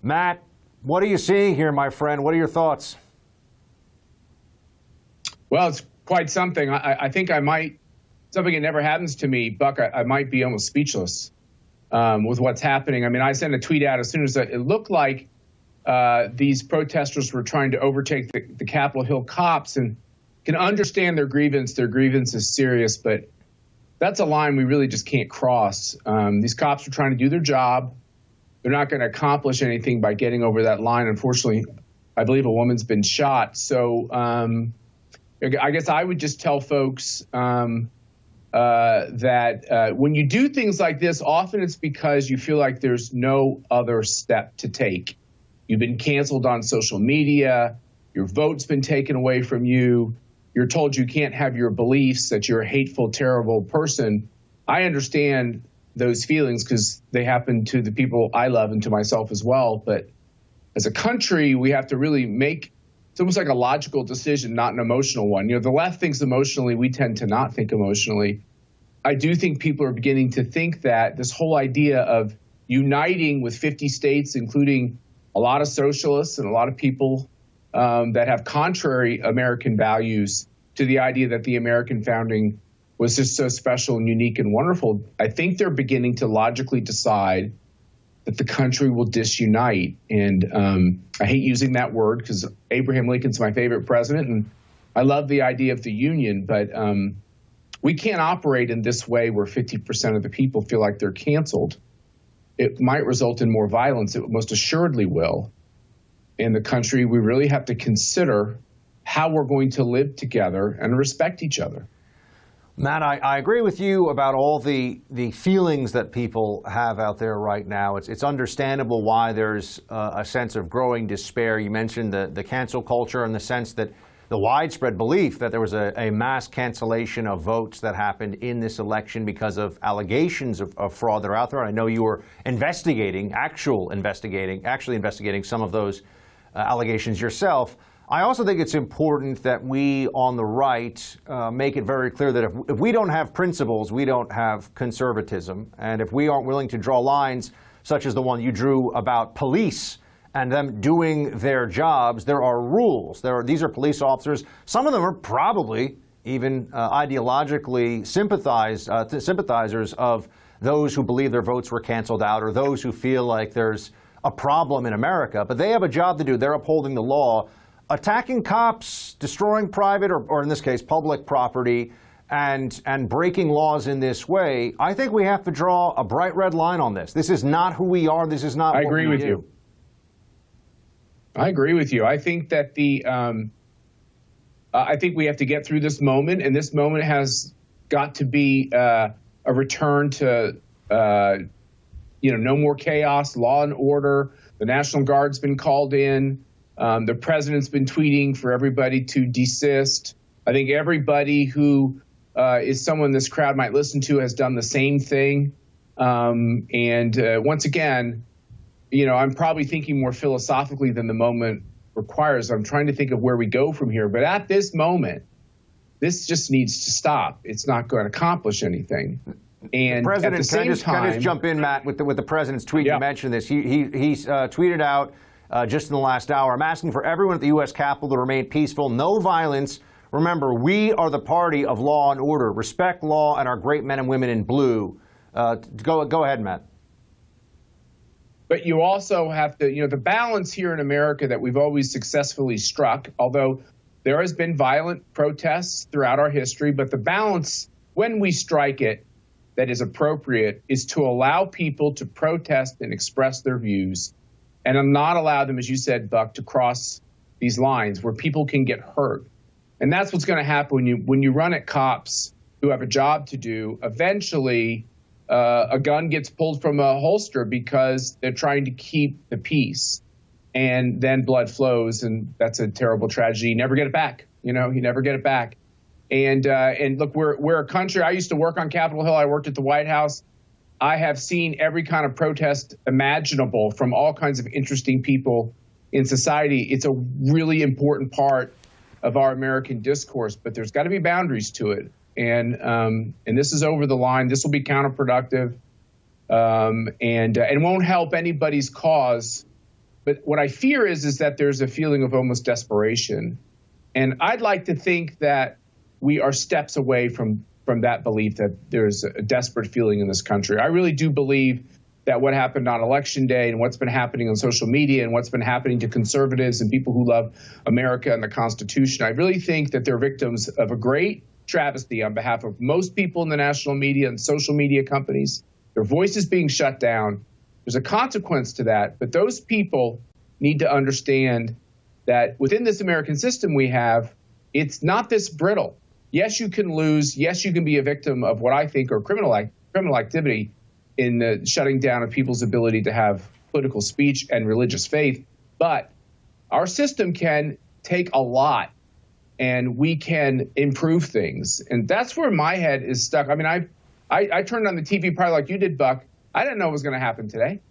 Matt, what are you seeing here, my friend? What are your thoughts? Well, it's quite something. I think I might, something that never happens to me, Buck, I might be almost speechless with what's happening. I mean, I sent a tweet out as soon as it looked like these protesters were trying to overtake the Capitol Hill cops, and can understand their grievance. Their grievance is serious, but that's a line we really just can't cross. These cops are trying to do their job. They're not going to accomplish anything by getting over that line. Unfortunately, I believe a woman's been shot. So I guess I would just tell folks that when you do things like this, often it's because you feel like there's no other step to take. You've been canceled on social media. Your vote's been taken away from you. You're told you can't have your beliefs, that you're a hateful, terrible person. I understand those feelings because they happen to the people I love and to myself as well. But as a country, we have to really make, it's almost like a logical decision, not an emotional one. You know, the left thinks emotionally, we tend to not think emotionally. I do think people are beginning to think that this whole idea of uniting with 50 states, including a lot of socialists and a lot of people that have contrary American values to the idea that the American founding was just so special and unique and wonderful. I think they're beginning to logically decide that the country will disunite. And I hate using that word because Abraham Lincoln's my favorite president, and I love the idea of the Union, but we can't operate in this way where 50% of the people feel like they're canceled. It might result in more violence. It most assuredly will. In the country, we really have to consider how we're going to live together and respect each other. Matt, I agree with you about all the feelings that people have out there right now. It's understandable why there's a sense of growing despair. You mentioned the cancel culture in the sense that the widespread belief that there was a mass cancellation of votes that happened in this election because of allegations of fraud that are out there. I know you were actually investigating some of those allegations yourself. I also think it's important that we on the right make it very clear that if we don't have principles, we don't have conservatism. And if we aren't willing to draw lines such as the one you drew about police and them doing their jobs, there are rules. These are police officers. Some of them are probably even ideologically sympathizers of those who believe their votes were canceled out or those who feel like there's a problem in America. But they have a job to do. They're upholding the law. Attacking cops, destroying private or in this case public property, and breaking laws in this way, I think we have to draw a bright red line on this. This is not who we are. This is not what we do. I agree with you. I agree with you. I think that I think we have to get through this moment, and this moment has got to be a return to no more chaos, law and order. The National Guard's been called in. The president's been tweeting for everybody to desist. I think everybody who is someone this crowd might listen to has done the same thing. Once again, I'm probably thinking more philosophically than the moment requires. I'm trying to think of where we go from here. But at this moment, this just needs to stop. It's not going to accomplish anything. And President, at the same time, can I just jump in, Matt, with the president's tweet? Yeah. You mentioned this. He tweeted out just in the last hour, I'm asking for everyone at the U.S. Capitol to remain peaceful, no violence. Remember, we are the party of law and order. Respect law and our great men and women in blue. Go ahead, Matt. But you also have to, the balance here in America that we've always successfully struck, although there has been violent protests throughout our history, but the balance, when we strike it, that is appropriate, is to allow people to protest and express their views and not allow them, as you said, Buck, to cross these lines where people can get hurt. And that's what's going to happen when you run at cops who have a job to do. Eventually, a gun gets pulled from a holster because they're trying to keep the peace. And then blood flows, and that's a terrible tragedy. You never get it back. You never get it back. And look, we're a country. I used to work on Capitol Hill. I worked at the White House. I have seen every kind of protest imaginable from all kinds of interesting people in society. It's a really important part of our American discourse, but there's got to be boundaries to it. And this is over the line. This will be counterproductive, and won't help anybody's cause But what I fear is that there's a feeling of almost desperation. And I'd like to think that we are steps away from that belief that there's a desperate feeling in this country. I really do believe that what happened on Election Day and what's been happening on social media and what's been happening to conservatives and people who love America and the Constitution, I really think that they're victims of a great travesty on behalf of most people in the national media and social media companies. Their voices being shut down. There's a consequence to that, but those people need to understand that within this American system we have, it's not this brittle. Yes, you can lose. Yes, you can be a victim of what I think are criminal activity in the shutting down of people's ability to have political speech and religious faith. But our system can take a lot, and we can improve things. And that's where my head is stuck. I mean, I turned on the TV probably like you did, Buck. I didn't know what was going to happen today.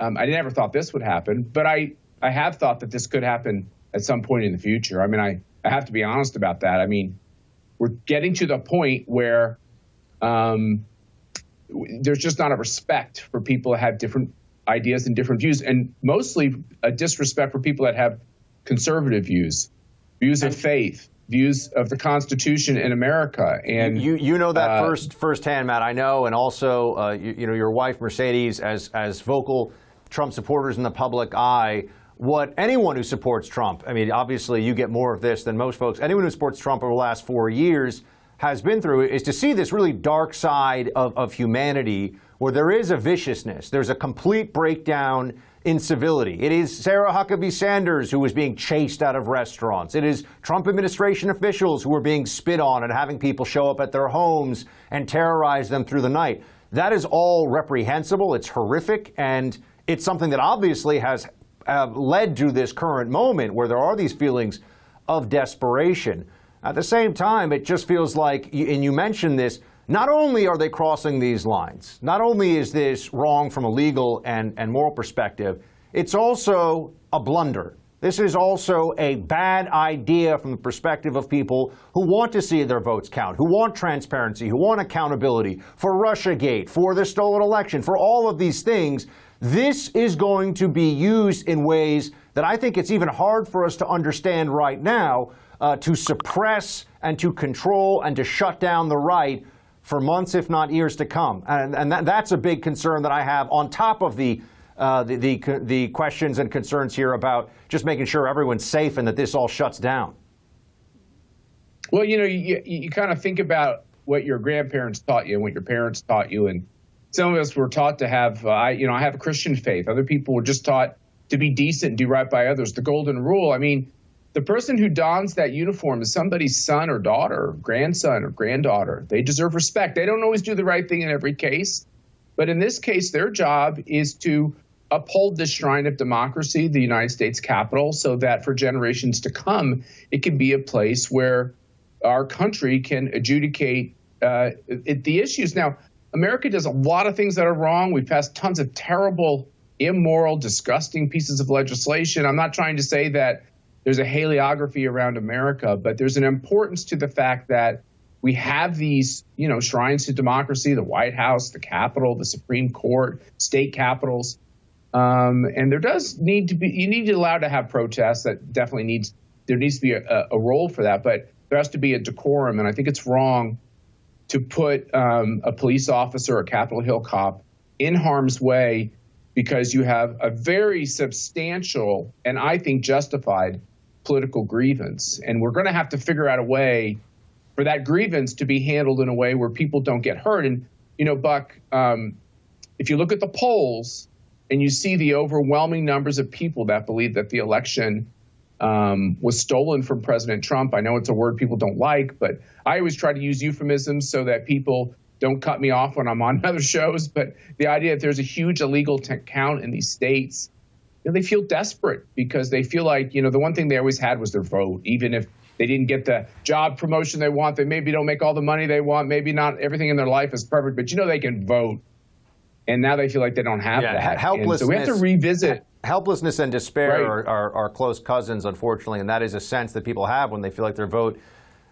I never thought this would happen, but I have thought that this could happen at some point in the future. I mean, I have to be honest about that. I mean, we're getting to the point where there's just not a respect for people that have different ideas and different views, and mostly a disrespect for people that have conservative views of faith, views of the Constitution in America. And you know that firsthand, Matt. I know, and also you know your wife Mercedes, as vocal Trump supporters in the public eye. What anyone who supports Trump, I mean, obviously you get more of this than most folks. Anyone who supports Trump over the last 4 years has been through is to see this really dark side of humanity, where there is a viciousness. There's a complete breakdown in civility. It is Sarah Huckabee Sanders who was being chased out of restaurants. It is Trump administration officials who were being spit on and having people show up at their homes and terrorize them through the night. That is all reprehensible. It's horrific, and it's something that obviously has led to this current moment where there are these feelings of desperation. At the same time, it just feels like, and you mentioned this, not only are they crossing these lines, not only is this wrong from a legal and moral perspective, it's also a blunder. This is also a bad idea from the perspective of people who want to see their votes count, who want transparency, who want accountability for Russiagate, for the stolen election, for all of these things. This is going to be used in ways that I think it's even hard for us to understand right now, to suppress and to control and to shut down the right for months, if not years to come. And that's a big concern that I have, on top of the questions and concerns here about just making sure everyone's safe and that this all shuts down. Well, you know, you kind of think about what your grandparents taught you and what your parents taught you, and some of us were taught to have, I have a Christian faith. Other people were just taught to be decent and do right by others. The golden rule. I mean, the person who dons that uniform is somebody's son or daughter, or grandson or granddaughter. They deserve respect. They don't always do the right thing in every case. But in this case, their job is to uphold the shrine of democracy, the United States Capitol, so that for generations to come, it can be a place where our country can adjudicate the issues. Now, America does a lot of things that are wrong. We've passed tons of terrible, immoral, disgusting pieces of legislation. I'm not trying to say that there's a hagiography around America, but there's an importance to the fact that we have these, shrines to democracy, the White House, the Capitol, the Supreme Court, state capitals. And there does need to be, you need to allow to have protests. That definitely there needs to be a role for that, but there has to be a decorum. And I think it's wrong to put a police officer or Capitol Hill cop in harm's way because you have a very substantial and I think justified political grievance. And we're going to have to figure out a way for that grievance to be handled in a way where people don't get hurt. And, Buck, if you look at the polls and you see the overwhelming numbers of people that believe that the election was stolen from President Trump. I know it's a word people don't like, but I always try to use euphemisms so that people don't cut me off when I'm on other shows. But the idea that there's a huge illegal count in these states, they feel desperate because they feel like, the one thing they always had was their vote. Even if they didn't get the job promotion they want, they maybe don't make all the money they want, maybe not everything in their life is perfect, but they can vote. And now they feel like they don't have that. Helplessness. And so we have to revisit. Helplessness and despair Right. are close cousins, unfortunately, and that is a sense that people have when they feel like their vote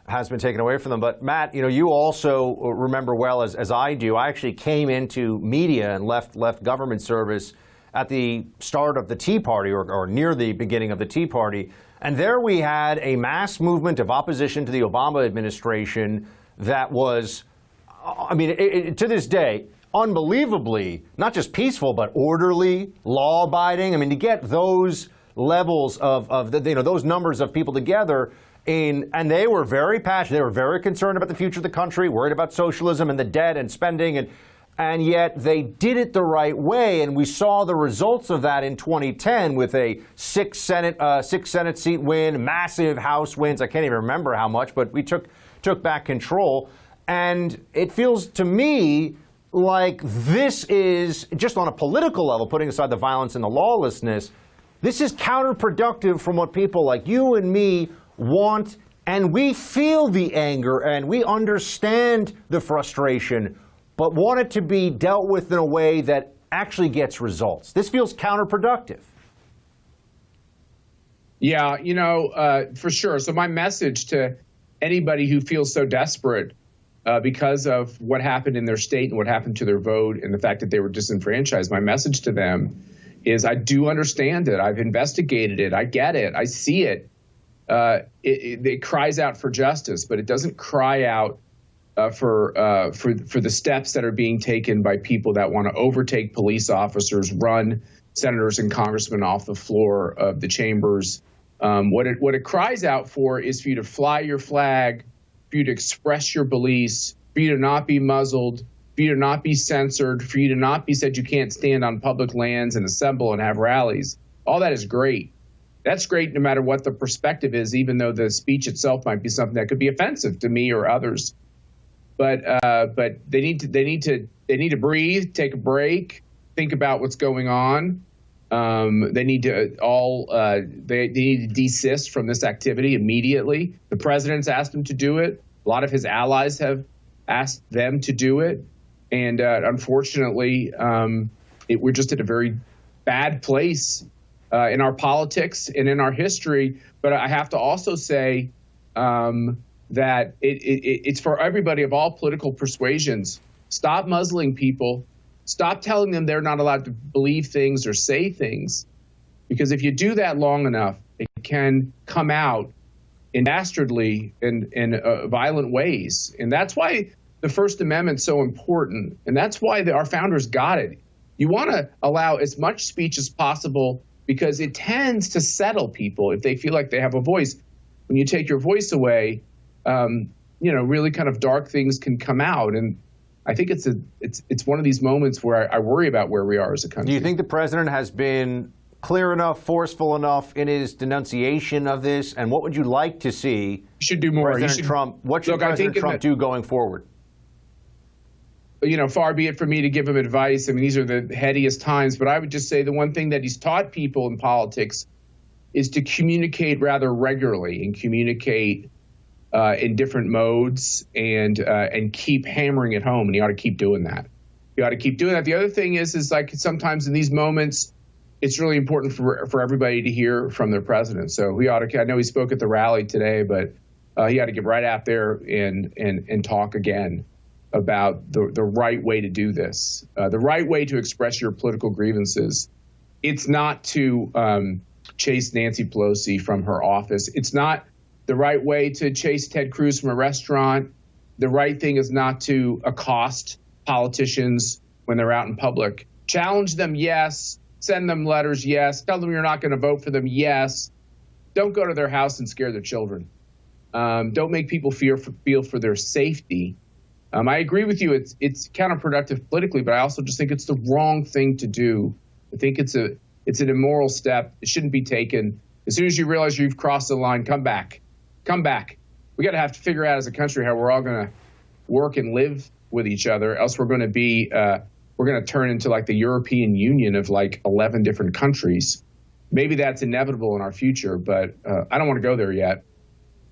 has been taken away from them. But Matt, you also remember well, as I do, I actually came into media and left government service at the start of the Tea Party or near the beginning of the Tea Party. And there we had a mass movement of opposition to the Obama administration that was, I mean, to this day, unbelievably, not just peaceful, but orderly, law-abiding. I mean, to get those levels of those numbers of people together, and they were very passionate. They were very concerned about the future of the country, worried about socialism and the debt and spending, and yet they did it the right way. And we saw the results of that in 2010 with a six Senate seat win, massive House wins. I can't even remember how much, but we took back control. And it feels to me like this is, just on a political level, putting aside the violence and the lawlessness, this is counterproductive from what people like you and me want. And we feel the anger and we understand the frustration, but want it to be dealt with in a way that actually gets results. This feels counterproductive. Yeah, for sure. So my message to anybody who feels so desperate because of what happened in their state and what happened to their vote and the fact that they were disenfranchised, my message to them is I do understand it. I've investigated it. I get it. I see it. It cries out for justice, but it doesn't cry out for the steps that are being taken by people that want to overtake police officers, run senators and congressmen off the floor of the chambers. What it cries out for is for you to fly your flag, for you to express your beliefs, for you to not be muzzled, for you to not be censored, for you to not be said you can't stand on public lands and assemble and have rallies. All that is great. That's great no matter what the perspective is, even though the speech itself might be something that could be offensive to me or others. But they need to breathe, take a break, think about what's going on. They need to desist from this activity immediately. The president's asked them to do it. A lot of his allies have asked them to do it. And unfortunately, we're just at a very bad place in our politics and in our history. But I have to also say that it's for everybody of all political persuasions. Stop muzzling people. Stop telling them they're not allowed to believe things or say things. Because if you do that long enough, it can come out in dastardly and violent ways. And that's why the First Amendment's so important. And that's why our founders got it. You want to allow as much speech as possible because it tends to settle people if they feel like they have a voice. When you take your voice away, really kind of dark things can come out. And I think it's one of these moments where I worry about where we are as a country. Do you think the president has been clear enough, forceful enough in his denunciation of this? And what would you like to see? Should do more. President Trump. What should President Trump do going forward? Far be it from me to give him advice. I mean, these are the headiest times. But I would just say the one thing that he's taught people in politics is to communicate rather regularly and communicate in different modes and keep hammering it home. And he ought to keep doing that. He ought to keep doing that. The other thing is like sometimes in these moments, it's really important for everybody to hear from their president. So he ought to. I know he spoke at the rally today, but he ought to get right out there and talk again about the right way to do this, the right way to express your political grievances. It's not to chase Nancy Pelosi from her office. It's not the right way to chase Ted Cruz from a restaurant. The right thing is not to accost politicians when they're out in public. Challenge them, yes. Send them letters, yes. Tell them you're not going to vote for them, yes. Don't go to their house and scare their children. Don't make people feel for their safety. I agree with you. It's counterproductive politically, but I also just think it's the wrong thing to do. I think it's an immoral step. It shouldn't be taken. As soon as you realize you've crossed the line, come back. Come back. We got to have to figure out as a country how we're all going to work and live with each other. Else we're going to be we're going to turn into like the European Union of like 11 different countries. Maybe that's inevitable in our future, but I don't want to go there yet.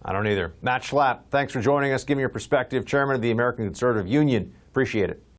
I don't either. Matt Schlapp, thanks for joining us, giving your perspective, chairman of the American Conservative Union. Appreciate it.